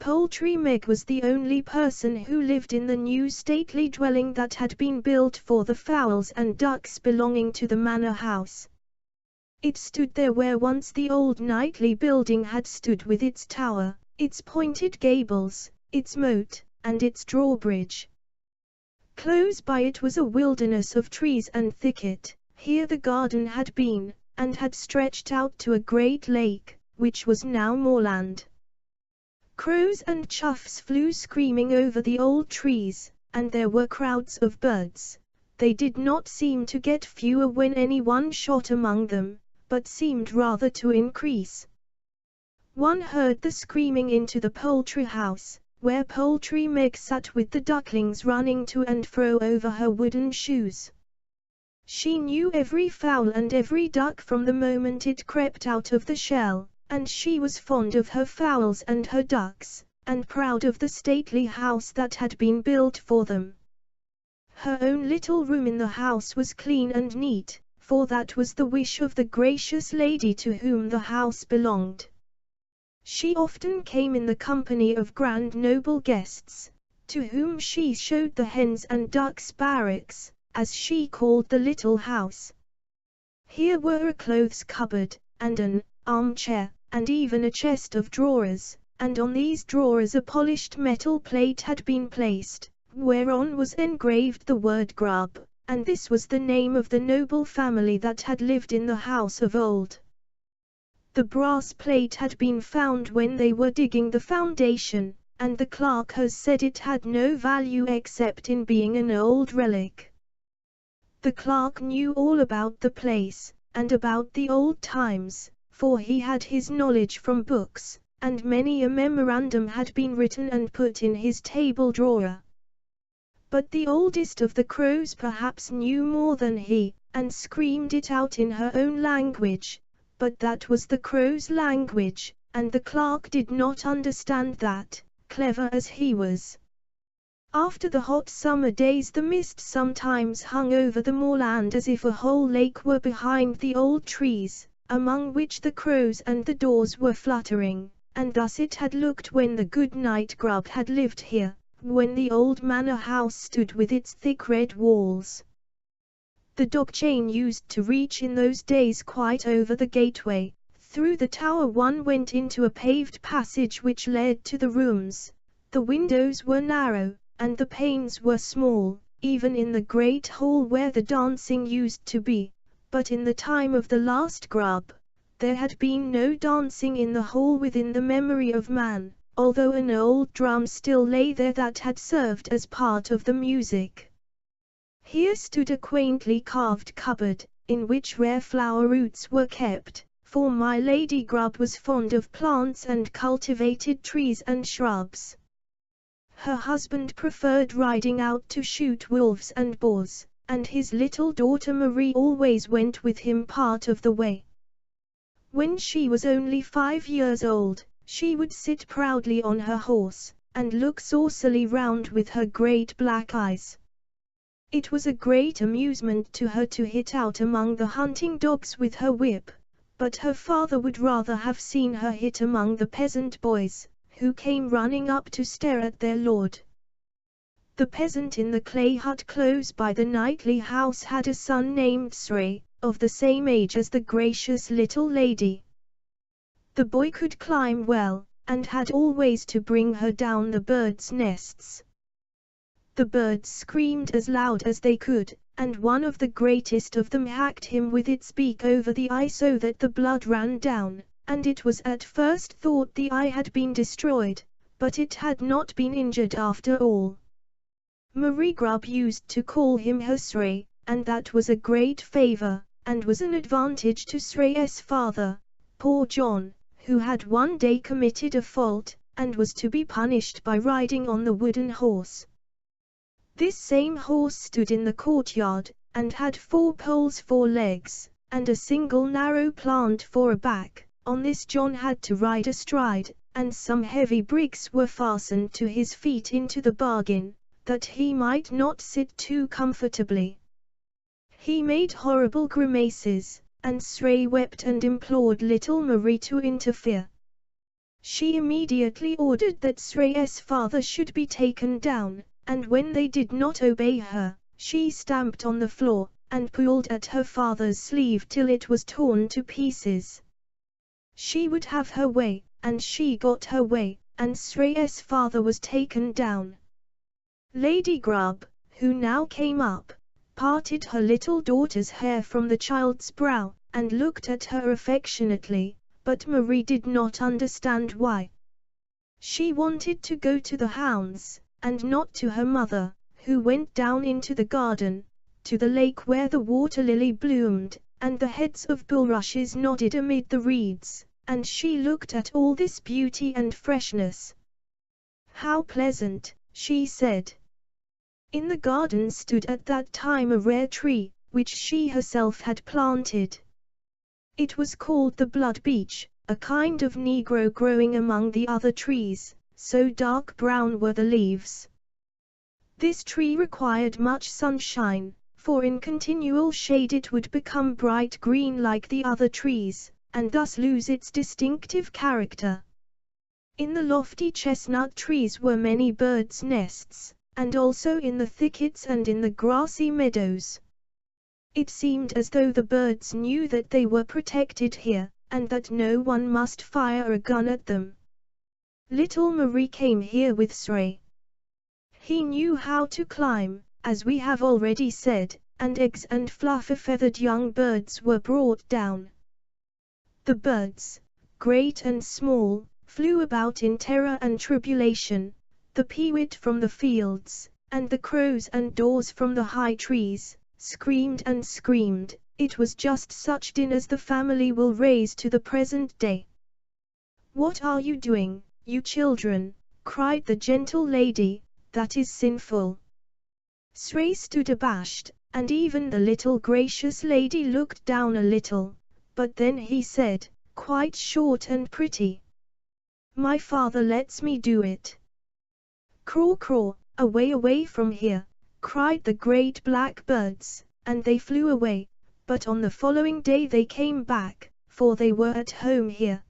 Poultry Meg was the only person who lived in the new stately dwelling that had been built for the fowls and ducks belonging to the manor house. It stood there where once the old knightly building had stood, with its tower, its pointed gables, its moat, and its drawbridge. Close by it was a wilderness of trees and thicket. Here the garden had been, and had stretched out to a great lake, which was now moorland. Crows and choughs flew screaming over the old trees, and there were crowds of birds. They did not seem to get fewer when anyone shot among them, but seemed rather to increase. One heard the screaming into the poultry house, where Poultry Meg sat with the ducklings running to and fro over her wooden shoes. She knew every fowl and every duck from the moment it crept out of the shell, and she was fond of her fowls and her ducks, and proud of the stately house that had been built for them. Her own little room in the house was clean and neat, for that was the wish of the gracious lady to whom the house belonged. She often came in the company of grand noble guests, to whom she showed the hens and ducks' barracks, as she called the little house. Here were a clothes cupboard, and an armchair, and even a chest of drawers, and on these drawers a polished metal plate had been placed, whereon was engraved the word Grub, and this was the name of the noble family that had lived in the house of old. The brass plate had been found when they were digging the foundation, and the clerk has said it had no value except in being an old relic. The clerk knew all about the place, and about the old times, for he had his knowledge from books, and many a memorandum had been written and put in his table drawer. But the oldest of the crows perhaps knew more than he, and screamed it out in her own language, but that was the crow's language, and the clerk did not understand that, clever as he was. After the hot summer days the mist sometimes hung over the moorland as if a whole lake were behind the old trees, among which the crows and the daws were fluttering, and thus it had looked when the good night Grub had lived here, when the old manor house stood with its thick red walls. The dog chain used to reach in those days quite over the gateway. Through the tower one went into a paved passage which led to the rooms. The windows were narrow, and the panes were small, even in the great hall where the dancing used to be. But in the time of the last Grub, there had been no dancing in the hall within the memory of man, although an old drum still lay there that had served as part of the music. Here stood a quaintly carved cupboard, in which rare flower roots were kept, for my Lady Grub was fond of plants and cultivated trees and shrubs. Her husband preferred riding out to shoot wolves and boars, and his little daughter Marie always went with him part of the way. When she was only 5 years old, she would sit proudly on her horse, and look saucily round with her great black eyes. It was a great amusement to her to hit out among the hunting dogs with her whip, but her father would rather have seen her hit among the peasant boys, who came running up to stare at their lord. The peasant in the clay hut close by the knightly house had a son named Srey, of the same age as the gracious little lady. The boy could climb well, and had always to bring her down the birds' nests. The birds screamed as loud as they could, and one of the greatest of them hacked him with its beak over the eye so that the blood ran down, and it was at first thought the eye had been destroyed, but it had not been injured after all. Marie Grub used to call him her Srey, and that was a great favor, and was an advantage to Srey's father, poor John, who had one day committed a fault, and was to be punished by riding on the wooden horse. This same horse stood in the courtyard, and had 4 poles for legs, and a single narrow plant for a back. On this John had to ride astride, and some heavy bricks were fastened to his feet into the bargain, that he might not sit too comfortably. He made horrible grimaces, and Srey wept and implored little Marie to interfere. She immediately ordered that Srey's father should be taken down, and when they did not obey her, she stamped on the floor, and pulled at her father's sleeve till it was torn to pieces. She would have her way, and she got her way, and Srey's father was taken down. Lady Grub, who now came up, parted her little daughter's hair from the child's brow, and looked at her affectionately, but Marie did not understand why. She wanted to go to the hounds, and not to her mother, who went down into the garden, to the lake where the water lily bloomed, and the heads of bulrushes nodded amid the reeds, and she looked at all this beauty and freshness. "How pleasant," she said. In the garden stood at that time a rare tree, which she herself had planted. It was called the blood beech, a kind of negro growing among the other trees, so dark brown were the leaves. This tree required much sunshine, for in continual shade it would become bright green like the other trees, and thus lose its distinctive character. In the lofty chestnut trees were many birds' nests, and also in the thickets and in the grassy meadows. It seemed as though the birds knew that they were protected here, and that no one must fire a gun at them. Little Marie came here with Srey. He knew how to climb, as we have already said, and eggs and fluffy-feathered young birds were brought down. The birds, great and small, flew about in terror and tribulation, the peewit from the fields, and the crows and daws from the high trees, screamed and screamed. It was just such din as the family will raise to the present day. "What are you doing, you children?" cried the gentle lady. "That is sinful." Srey stood abashed, and even the little gracious lady looked down a little, but then he said, quite short and pretty, "My father lets me do it." "Caw, caw, away from here," cried the great black birds, and they flew away, but on the following day they came back, for they were at home here.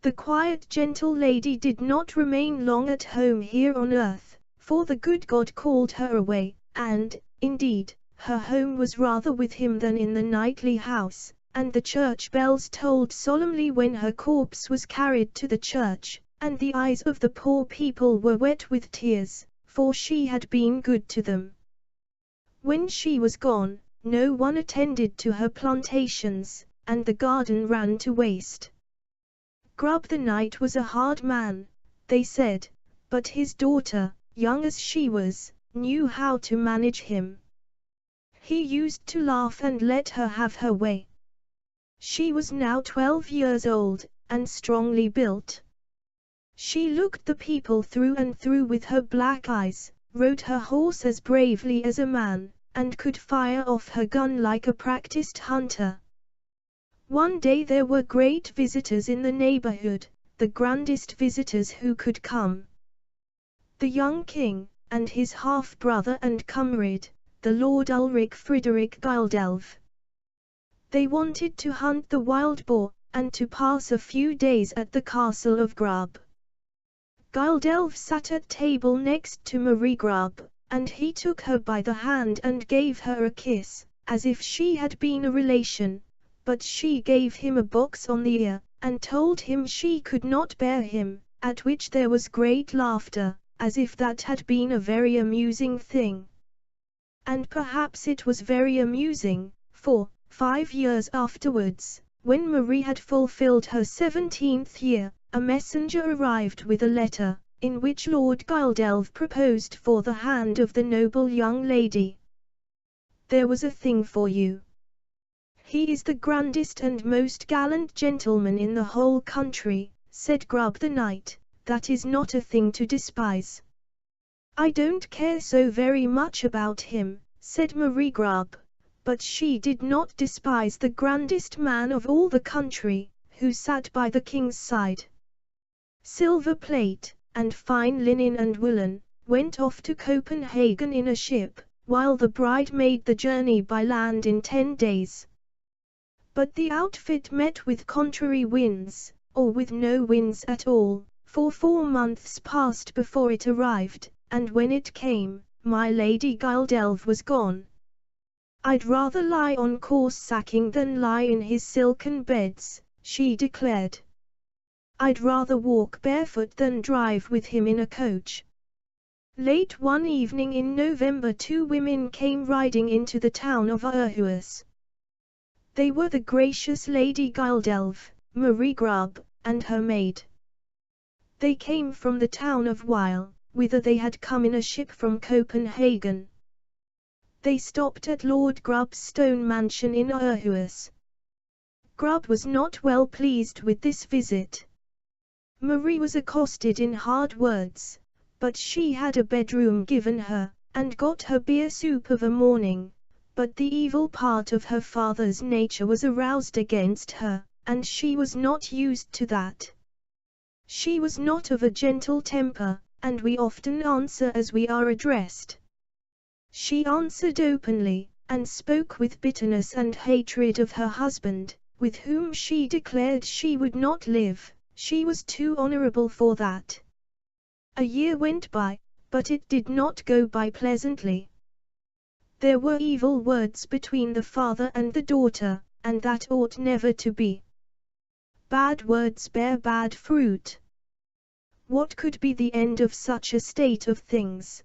The quiet gentle lady did not remain long at home here on earth, for the good God called her away, and, indeed, her home was rather with him than in the nightly house, and the church bells tolled solemnly when her corpse was carried to the church, and the eyes of the poor people were wet with tears, for she had been good to them. When she was gone, no one attended to her plantations, and the garden ran to waste. Grub the Knight was a hard man, they said, but his daughter, young as she was, knew how to manage him. He used to laugh and let her have her way. She was now 12 years old, and strongly built. She looked the people through and through with her black eyes, rode her horse as bravely as a man, and could fire off her gun like a practiced hunter. One day there were great visitors in the neighborhood, the grandest visitors who could come. The young king, and his half-brother and comrade, the Lord Ulrich Friedrich Gildelf. They wanted to hunt the wild boar, and to pass a few days at the castle of Grub. Gildelf sat at table next to Marie Grub, and he took her by the hand and gave her a kiss, as if she had been a relation, but she gave him a box on the ear, and told him she could not bear him, at which there was great laughter, as if that had been a very amusing thing. And perhaps it was very amusing, for, 5 years afterwards, when Marie had fulfilled her 17th year, a messenger arrived with a letter, in which Lord Gildelf proposed for the hand of the noble young lady. "There was a thing for you. He is the grandest and most gallant gentleman in the whole country," said Grub the Knight. "That is not a thing to despise." "I don't care so very much about him," said Marie Grub, but she did not despise the grandest man of all the country, who sat by the king's side. Silver plate, and fine linen and woolen, went off to Copenhagen in a ship, while the bride made the journey by land in 10 days. But the outfit met with contrary winds, or with no winds at all, for 4 months passed before it arrived, and when it came, my Lady Guildelve was gone. I'd rather lie on coarse sacking than lie in his silken beds, she declared. I'd rather walk barefoot than drive with him in a coach. Late one evening in November 2 women came riding into the town of Aarhus. They were the gracious Lady Guildelve, Marie Grubb, and her maid. They came from the town of Weil, whither they had come in a ship from Copenhagen. They stopped at Lord Grubb's stone mansion in Aarhus. Grubb was not well pleased with this visit. Marie was accosted in hard words, but she had a bedroom given her, and got her beer soup of a morning, but the evil part of her father's nature was aroused against her, and she was not used to that. She was not of a gentle temper, and we often answer as we are addressed. She answered openly, and spoke with bitterness and hatred of her husband, with whom she declared she would not live. She was too honorable for that. A year went by, but it did not go by pleasantly. There were evil words between the father and the daughter, and that ought never to be. Bad words bear bad fruit. What could be the end of such a state of things?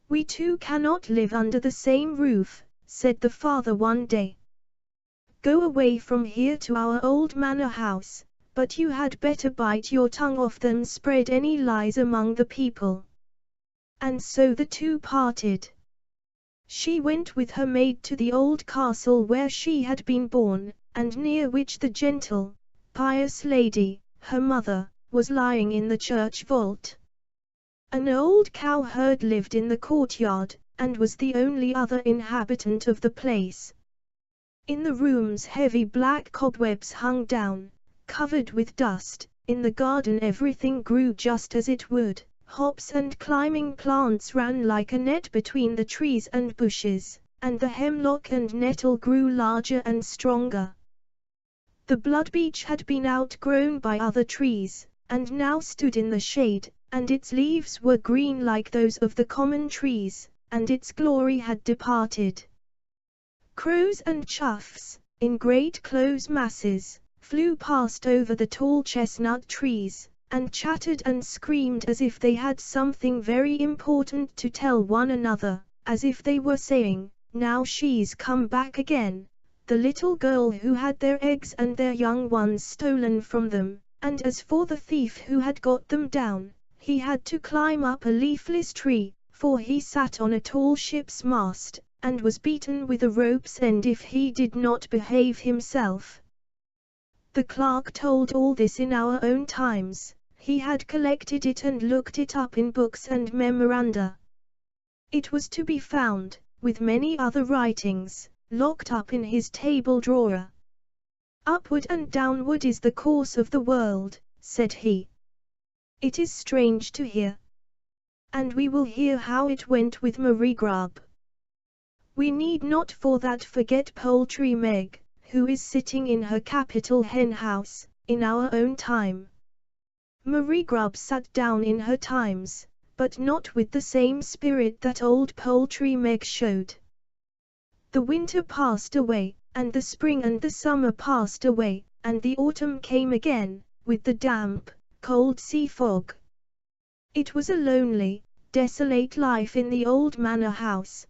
We two cannot live under the same roof, said the father one day. Go away from here to our old manor house, but you had better bite your tongue off than spread any lies among the people. And so the two parted. She went with her maid to the old castle where she had been born, and near which the gentle, pious lady, her mother, was lying in the church vault. An old cowherd lived in the courtyard, and was the only other inhabitant of the place. In the rooms heavy black cobwebs hung down, covered with dust. In the garden everything grew just as it would. Hops and climbing plants ran like a net between the trees and bushes, and the hemlock and nettle grew larger and stronger. The blood beech had been outgrown by other trees, and now stood in the shade, and its leaves were green like those of the common trees, and its glory had departed. Crows and choughs, in great close masses, flew past over the tall chestnut trees, and chattered and screamed as if they had something very important to tell one another, as if they were saying, "Now she's come back again, the little girl who had their eggs and their young ones stolen from them," and as for the thief who had got them down, he had to climb up a leafless tree, for he sat on a tall ship's mast, and was beaten with a rope's end if he did not behave himself. The clerk told all this in our own times. He had collected it and looked it up in books and memoranda. It was to be found, with many other writings, locked up in his table drawer. "Upward and downward is the course of the world," said he. "It is strange to hear. And we will hear how it went with Marie Grubb. We need not for that forget Poultry Meg, who is sitting in her capital hen house, in our own time. Marie Grubb sat down in her times, but not with the same spirit that old Poultry Meg showed. The winter passed away, and the spring and the summer passed away, and the autumn came again, with the damp, cold sea fog. It was a lonely, desolate life in the old manor house.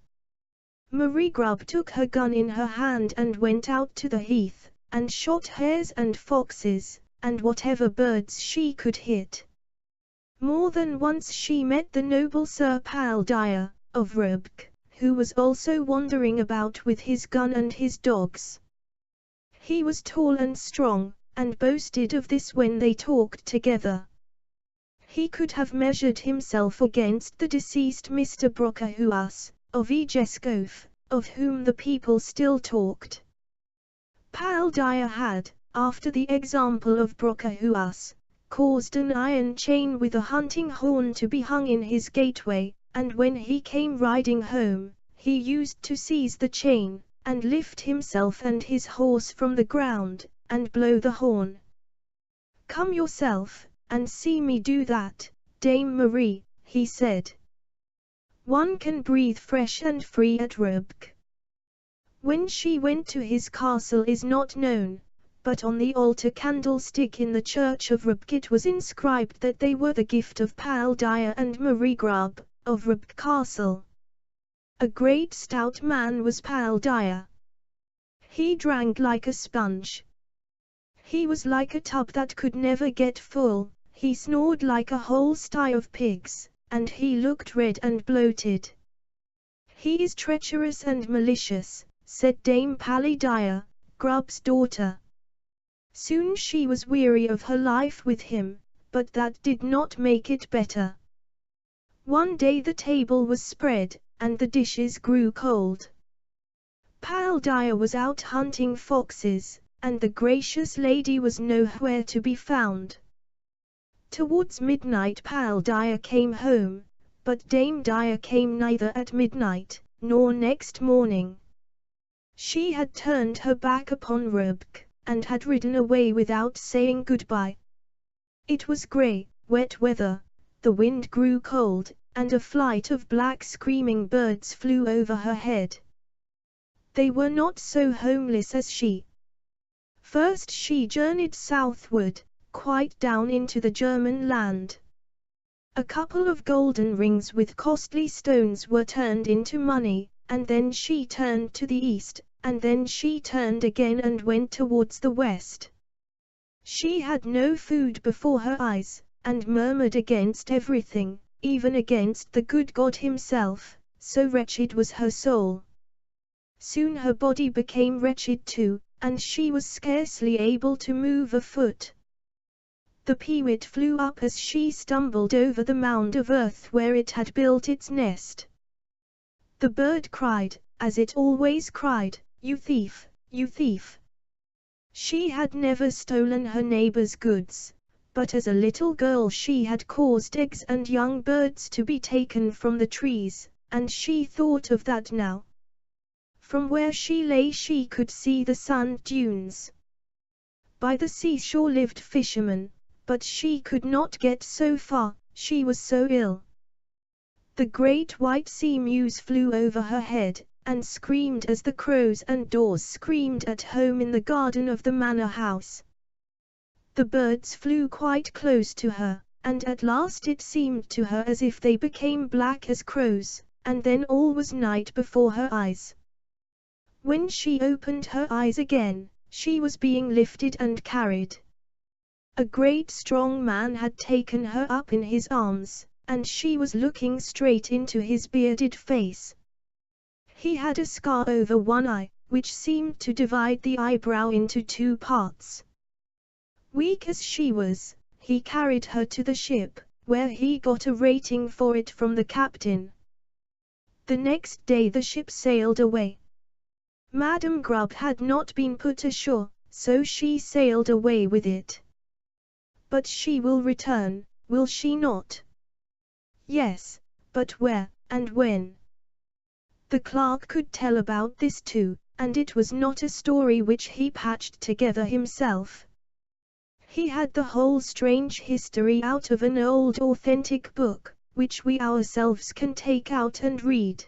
Marie Grubb took her gun in her hand and went out to the heath, and shot hares and foxes, and whatever birds she could hit. More than once she met the noble Sir Pal Dyer, of Rubk, who was also wandering about with his gun and his dogs. He was tall and strong, and boasted of this when they talked together. He could have measured himself against the deceased Mr. Brockahuas, of Egescof, of whom the people still talked. Pal Dyer had, after the example of Brockahuas, caused an iron chain with a hunting horn to be hung in his gateway, and when he came riding home, he used to seize the chain, and lift himself and his horse from the ground, and blow the horn. "Come yourself, and see me do that, Dame Marie," he said. "One can breathe fresh and free at Rubk." When she went to his castle is not known, but on the altar candlestick in the church of Rubk it was inscribed that they were the gift of Pal Dyer and Marie Grub, of Rubk Castle. A great stout man was Pal Dyer. He drank like a sponge. He was like a tub that could never get full, he snored like a whole sty of pigs, and he looked red and bloated. "He is treacherous and malicious," said Dame Pally Dyer, Grub's daughter. Soon she was weary of her life with him, but that did not make it better. One day the table was spread, and the dishes grew cold. Pal Dyer was out hunting foxes, and the gracious lady was nowhere to be found. Towards midnight Pal Dyer came home, but Dame Dyer came neither at midnight, nor next morning. She had turned her back upon Rubk, and had ridden away without saying goodbye. It was grey, wet weather, the wind grew cold, and a flight of black screaming birds flew over her head. They were not so homeless as she. First she journeyed southward, quite down into the German land. A couple of golden rings with costly stones were turned into money, and then she turned to the east, and then she turned again and went towards the west. She had no food before her eyes, and murmured against everything, even against the good God himself, so wretched was her soul. Soon her body became wretched too, and she was scarcely able to move a foot. The peewit flew up as she stumbled over the mound of earth where it had built its nest. The bird cried, as it always cried, "You thief, you thief!" She had never stolen her neighbor's goods, but as a little girl she had caused eggs and young birds to be taken from the trees, and she thought of that now. From where she lay she could see the sand dunes. By the seashore lived fishermen, but she could not get so far, she was so ill. The great white sea mews flew over her head, and screamed as the crows and daws screamed at home in the garden of the manor house. The birds flew quite close to her, and at last it seemed to her as if they became black as crows, and then all was night before her eyes. When she opened her eyes again, she was being lifted and carried. A great strong man had taken her up in his arms, and she was looking straight into his bearded face. He had a scar over one eye, which seemed to divide the eyebrow into two parts. Weak as she was, he carried her to the ship, where he got a rating for it from the captain. The next day the ship sailed away. Madame Grub had not been put ashore, so she sailed away with it. But she will return, will she not? Yes, but where, and when? The clerk could tell about this too, and it was not a story which he patched together himself. He had the whole strange history out of an old authentic book, which we ourselves can take out and read.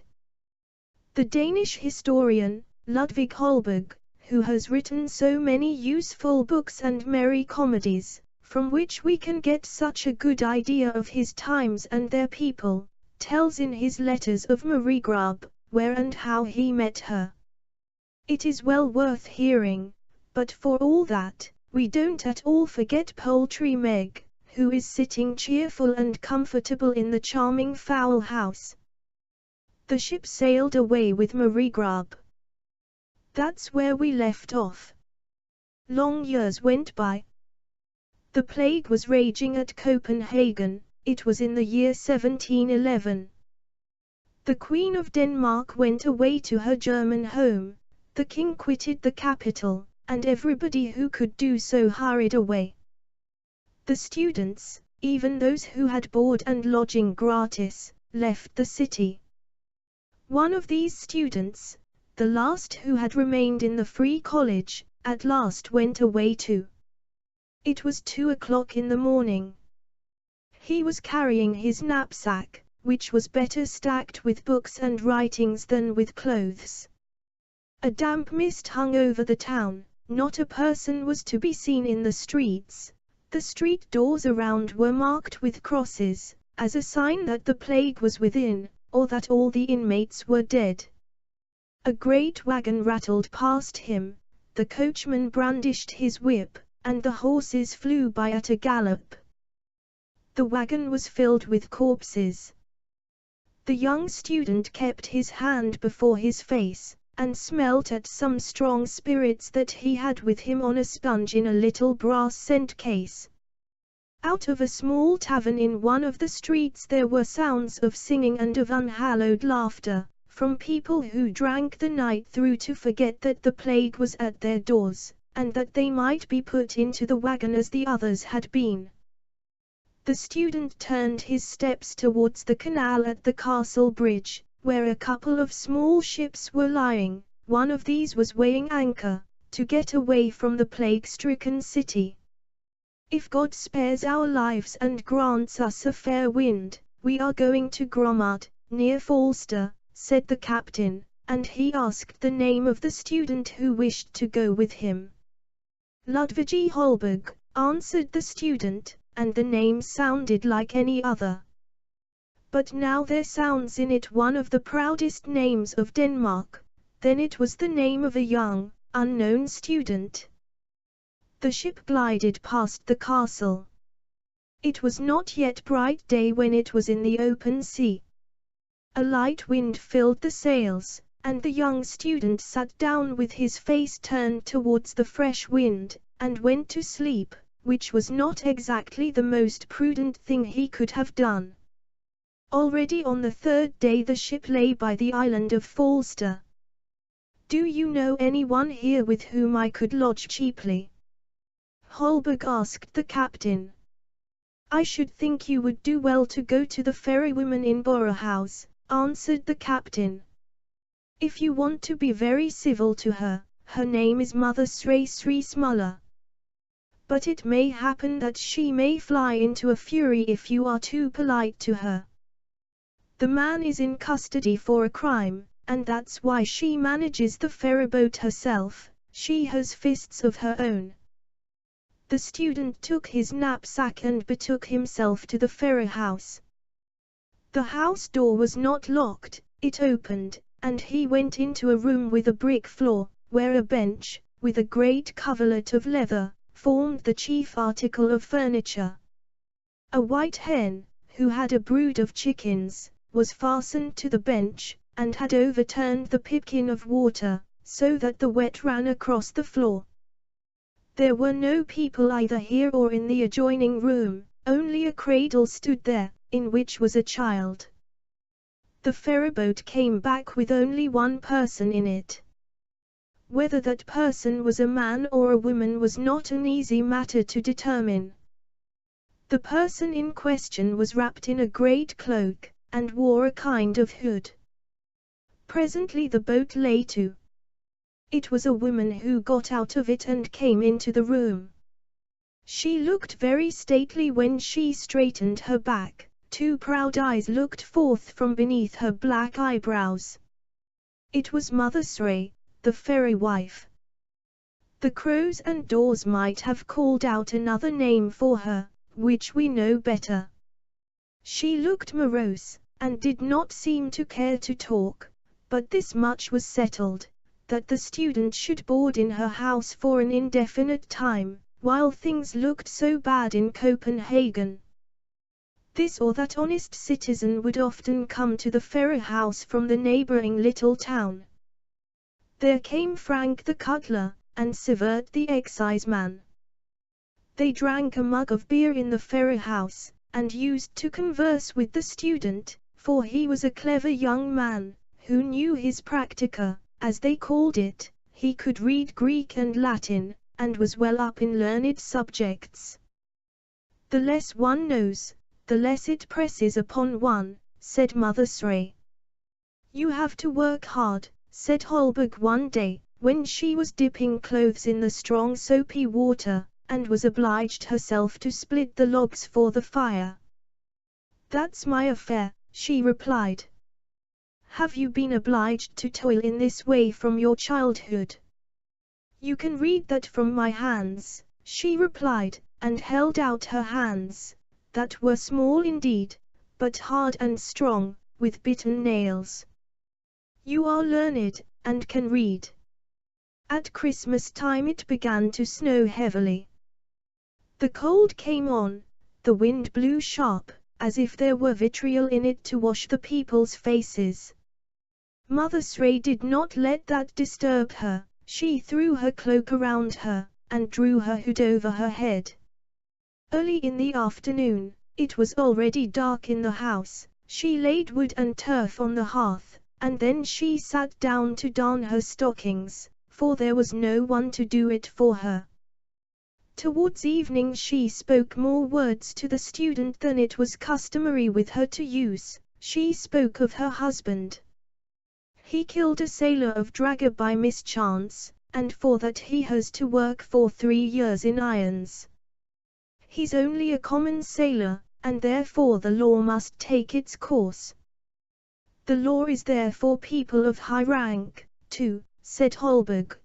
The Danish historian, Ludwig Holberg, who has written so many useful books and merry comedies, from which we can get such a good idea of his times and their people, tells in his letters of Marie Grub, where and how he met her. It is well worth hearing, but for all that, we don't at all forget Poultry Meg, who is sitting cheerful and comfortable in the charming fowl house. The ship sailed away with Marie Grub. That's where we left off. Long years went by. The plague was raging at Copenhagen, it was in the year 1711. The Queen of Denmark went away to her German home, the king quitted the capital, and everybody who could do so hurried away. The students, even those who had board and lodging gratis, left the city. One of these students, the last who had remained in the Free College, at last went away too. It was 2 o'clock in the morning. He was carrying his knapsack, which was better stacked with books and writings than with clothes. A damp mist hung over the town, not a person was to be seen in the streets. The street doors around were marked with crosses, as a sign that the plague was within, or that all the inmates were dead. A great wagon rattled past him, the coachman brandished his whip, and the horses flew by at a gallop. The wagon was filled with corpses. The young student kept his hand before his face, and smelt at some strong spirits that he had with him on a sponge in a little brass scent case. Out of a small tavern in one of the streets there were sounds of singing and of unhallowed laughter, from people who drank the night through to forget that the plague was at their doors, and that they might be put into the wagon as the others had been. The student turned his steps towards the canal at the castle bridge, where a couple of small ships were lying. One of these was weighing anchor, to get away from the plague-stricken city. "If God spares our lives and grants us a fair wind, we are going to Gromart, near Falster," said the captain, and he asked the name of the student who wished to go with him. "Ludwig Holberg," answered the student, and the name sounded like any other. But now there sounds in it one of the proudest names of Denmark. Then it was the name of a young, unknown student. The ship glided past the castle. It was not yet bright day when it was in the open sea. A light wind filled the sails, and the young student sat down with his face turned towards the fresh wind, and went to sleep, which was not exactly the most prudent thing he could have done. Already on the third day the ship lay by the island of Falster. "Do you know anyone here with whom I could lodge cheaply?" Holberg asked the captain. "I should think you would do well to go to the ferrywoman in Borough House," answered the captain. "If you want to be very civil to her, her name is Mother Sri Smuller. But it may happen that she may fly into a fury if you are too polite to her. The man is in custody for a crime, and that's why she manages the ferryboat herself. She has fists of her own." The student took his knapsack and betook himself to the ferry house. The house door was not locked, it opened, and he went into a room with a brick floor, where a bench, with a great coverlet of leather, formed the chief article of furniture. A white hen, who had a brood of chickens, was fastened to the bench, and had overturned the pipkin of water, so that the wet ran across the floor. There were no people either here or in the adjoining room, only a cradle stood there, in which was a child. The ferryboat came back with only one person in it. Whether that person was a man or a woman was not an easy matter to determine. The person in question was wrapped in a great cloak, and wore a kind of hood. Presently the boat lay to. It was a woman who got out of it and came into the room. She looked very stately when she straightened her back. Two proud eyes looked forth from beneath her black eyebrows. It was Mother Sri, the ferry wife. The crows and daws might have called out another name for her, which we know better. She looked morose, and did not seem to care to talk, but this much was settled, that the student should board in her house for an indefinite time, while things looked so bad in Copenhagen. This or that honest citizen would often come to the ferry house from the neighboring little town. There came Frank the cutler, and Sivert the exciseman. They drank a mug of beer in the ferry house, and used to converse with the student, for he was a clever young man, who knew his practica, as they called it. He could read Greek and Latin, and was well up in learned subjects. "The less one knows, the less it presses upon one," said Mother Sri. "You have to work hard," said Holberg one day, when she was dipping clothes in the strong soapy water, and was obliged herself to split the logs for the fire. "That's my affair," she replied. "Have you been obliged to toil in this way from your childhood?" "You can read that from my hands," she replied, and held out her hands, that were small indeed, but hard and strong, with bitten nails. "You are learned, and can read." At Christmas time it began to snow heavily. The cold came on, the wind blew sharp, as if there were vitriol in it to wash the people's faces. Mother Sray did not let that disturb her. She threw her cloak around her, and drew her hood over her head. Early in the afternoon, it was already dark in the house. She laid wood and turf on the hearth, and then she sat down to darn her stockings, for there was no one to do it for her. Towards evening she spoke more words to the student than it was customary with her to use. She spoke of her husband. He killed a sailor of Draga by mischance, and for that he has to work for 3 years in irons. He's only a common sailor, and therefore the law must take its course. The law is there for people of high rank, too, said Holberg.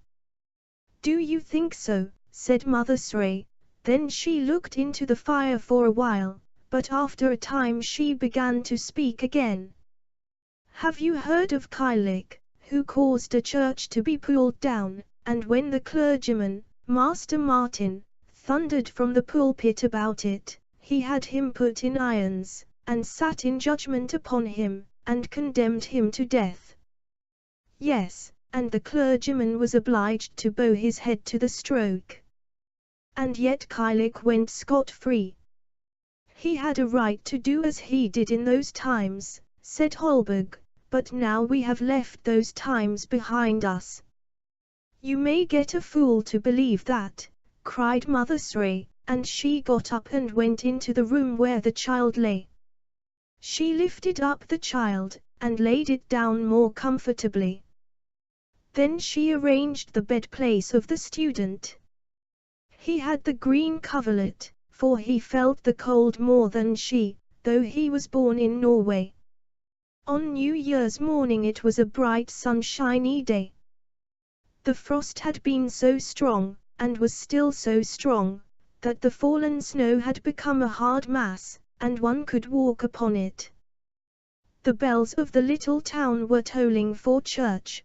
Do you think so? Said Mother Sray. Then she looked into the fire for a while, but after a time she began to speak again. Have you heard of Kylik, who caused a church to be pulled down, and when the clergyman, Master Martin, thundered from the pulpit about it, he had him put in irons, and sat in judgment upon him, and condemned him to death? Yes, and the clergyman was obliged to bow his head to the stroke. And yet Kylik went scot-free. He had a right to do as he did in those times, said Holberg, but now we have left those times behind us. You may get a fool to believe that, cried Mother Sray, and she got up and went into the room where the child lay. She lifted up the child, and laid it down more comfortably. Then she arranged the bed-place of the student. He had the green coverlet, for he felt the cold more than she, though he was born in Norway. On New Year's morning it was a bright sunshiny day. The frost had been so strong, and was still so strong, that the fallen snow had become a hard mass, and one could walk upon it. The bells of the little town were tolling for church.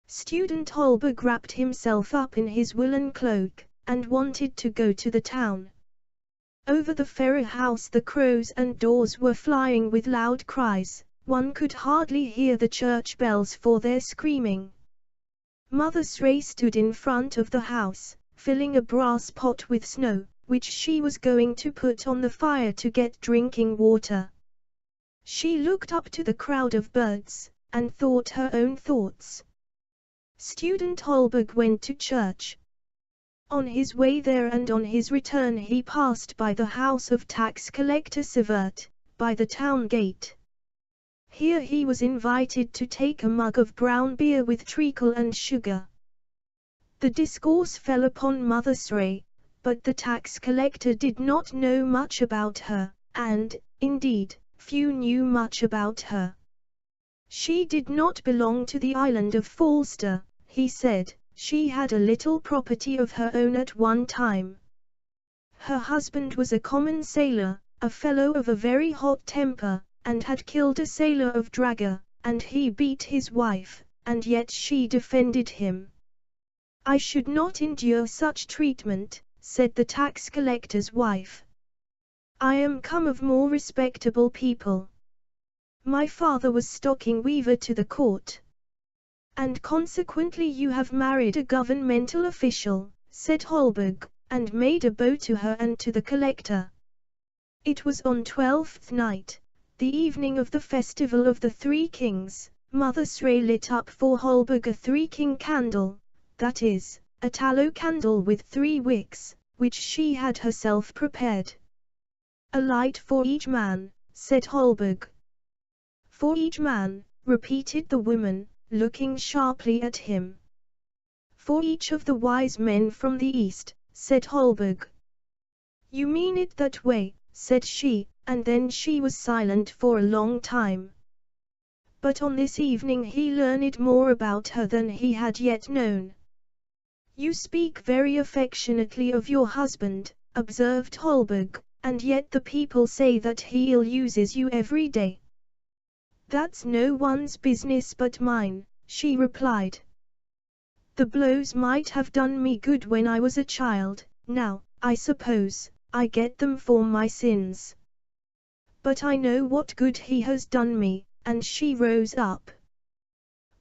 Student Holberg wrapped himself up in his woolen cloak, and wanted to go to the town. Over the ferry house the crows and daws were flying with loud cries. One could hardly hear the church bells for their screaming. Mother Sray stood in front of the house, filling a brass pot with snow, which she was going to put on the fire to get drinking water. She looked up to the crowd of birds, and thought her own thoughts. Student Holberg went to church. On his way there and on his return he passed by the house of tax collector Sivert, by the town gate. Here he was invited to take a mug of brown beer with treacle and sugar. The discourse fell upon Mother Sray, but the tax collector did not know much about her, and, indeed, few knew much about her. She did not belong to the island of Falster, he said. She had a little property of her own at one time. Her husband was a common sailor, a fellow of a very hot temper, and had killed a sailor of Draga, and he beat his wife, and yet she defended him. I should not endure such treatment, said the tax collector's wife. I am come of more respectable people. My father was stocking weaver to the court. And consequently you have married a governmental official, said Holberg, and made a bow to her and to the collector. It was on 12th night, the evening of the festival of the Three Kings. Mother Sray lit up for Holberg a 3-king candle, that is, a tallow candle with 3 wicks, which she had herself prepared. A light for each man, said Holberg. For each man, repeated the woman, looking sharply at him. For each of the wise men from the east, said Holberg. You mean it that way, said she, and then she was silent for a long time. But on this evening he learned more about her than he had yet known. You speak very affectionately of your husband, observed Holberg, and yet the people say that he ill-uses you every day. That's no one's business but mine, she replied. The blows might have done me good when I was a child, now, I suppose, I get them for my sins. But I know what good he has done me, and she rose up.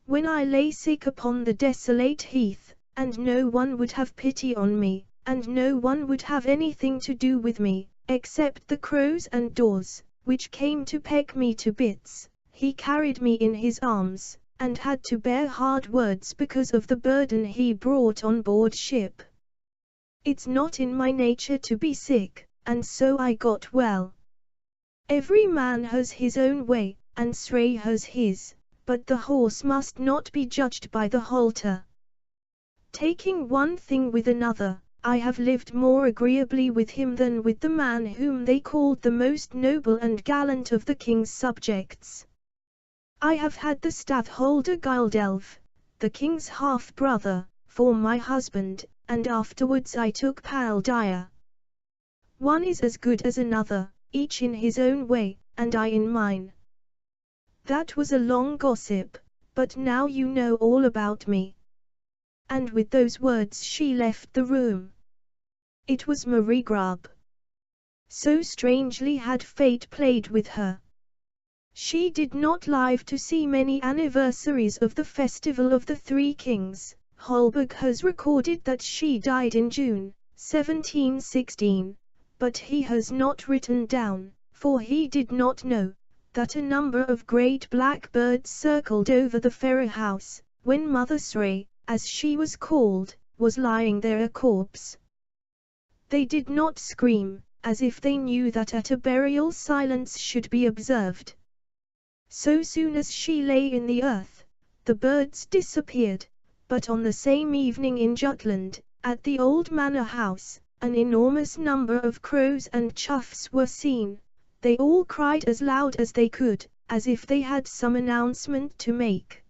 When I lay sick upon the desolate heath, and no one would have pity on me, and no one would have anything to do with me, except the crows and daws, which came to peck me to bits, he carried me in his arms, and had to bear hard words because of the burden he brought on board ship. It's not in my nature to be sick, and so I got well. Every man has his own way, and Sray has his, but the horse must not be judged by the halter. Taking one thing with another, I have lived more agreeably with him than with the man whom they called the most noble and gallant of the king's subjects. I have had the stadtholder Gildelf, the king's half-brother, for my husband, and afterwards I took Paldire. One is as good as another, each in his own way, and I in mine. That was a long gossip, but now you know all about me. And with those words she left the room. It was Marie Grub. So strangely had fate played with her. She did not live to see many anniversaries of the Festival of the Three Kings. Holberg has recorded that she died in June, 1716, but he has not written down, for he did not know, that a number of great black birds circled over the Ferrer house, when Mother Sray, as she was called, was lying there a corpse. They did not scream, as if they knew that at a burial silence should be observed. So soon as she lay in the earth, the birds disappeared, but on the same evening in Jutland, at the old manor house, an enormous number of crows and choughs were seen. They all cried as loud as they could, as if they had some announcement to make.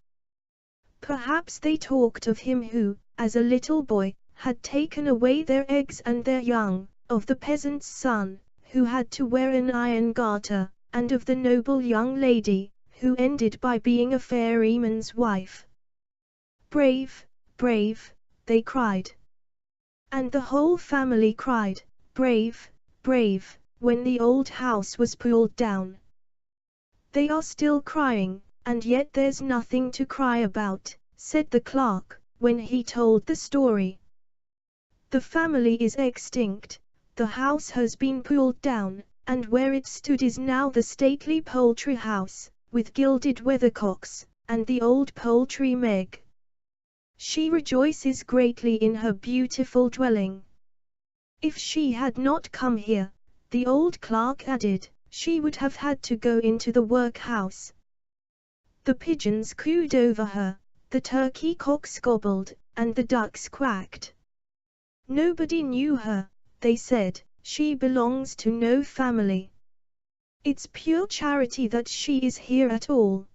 Perhaps they talked of him who, as a little boy, had taken away their eggs and their young, of the peasant's son, who had to wear an iron garter, and of the noble young lady, who ended by being a ferryman's wife. Brave, brave, they cried. And the whole family cried, brave, brave, when the old house was pulled down. They are still crying, and yet there's nothing to cry about, said the clerk, when he told the story. The family is extinct, the house has been pulled down, and where it stood is now the stately poultry house, with gilded weathercocks, and the old Poultry Meg. She rejoices greatly in her beautiful dwelling. If she had not come here, the old clerk added, she would have had to go into the workhouse. The pigeons cooed over her, the turkey cocks gobbled, and the ducks quacked. Nobody knew her, they said, she belongs to no family. It's pure charity that she is here at all.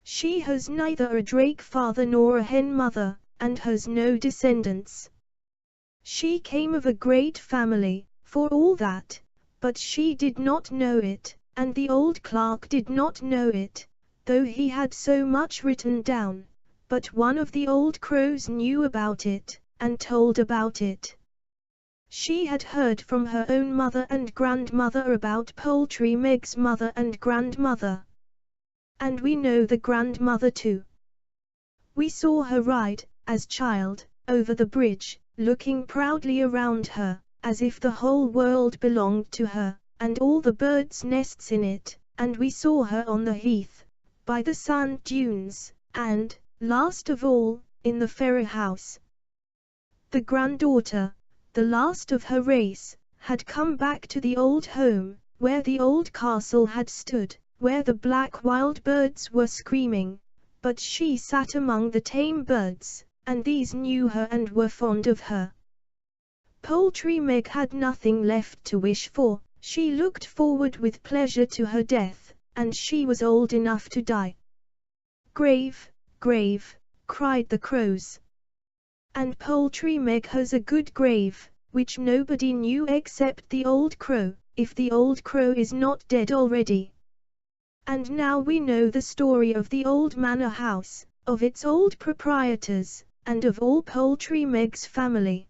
She has neither a drake father nor a hen mother, and has no descendants. She came of a great family, for all that, but she did not know it, and the old clerk did not know it, though he had so much written down, but one of the old crows knew about it, and told about it. She had heard from her own mother and grandmother about Poultry Meg's mother and grandmother. And we know the grandmother too. We saw her ride, as child, over the bridge, looking proudly around her, as if the whole world belonged to her, and all the birds' nests in it, and we saw her on the heath, by the sand dunes, and, last of all, in the Ferrer house. The granddaughter, the last of her race, had come back to the old home, where the old castle had stood, where the black wild birds were screaming, but she sat among the tame birds, and these knew her and were fond of her. Poultry Meg had nothing left to wish for. She looked forward with pleasure to her death, and she was old enough to die. "Grave, grave," cried the crows. "And Poultry Meg has a good grave, which nobody knew except the old crow, if the old crow is not dead already. And now we know the story of the old manor house, of its old proprietors, and of all Poultry Meg's family."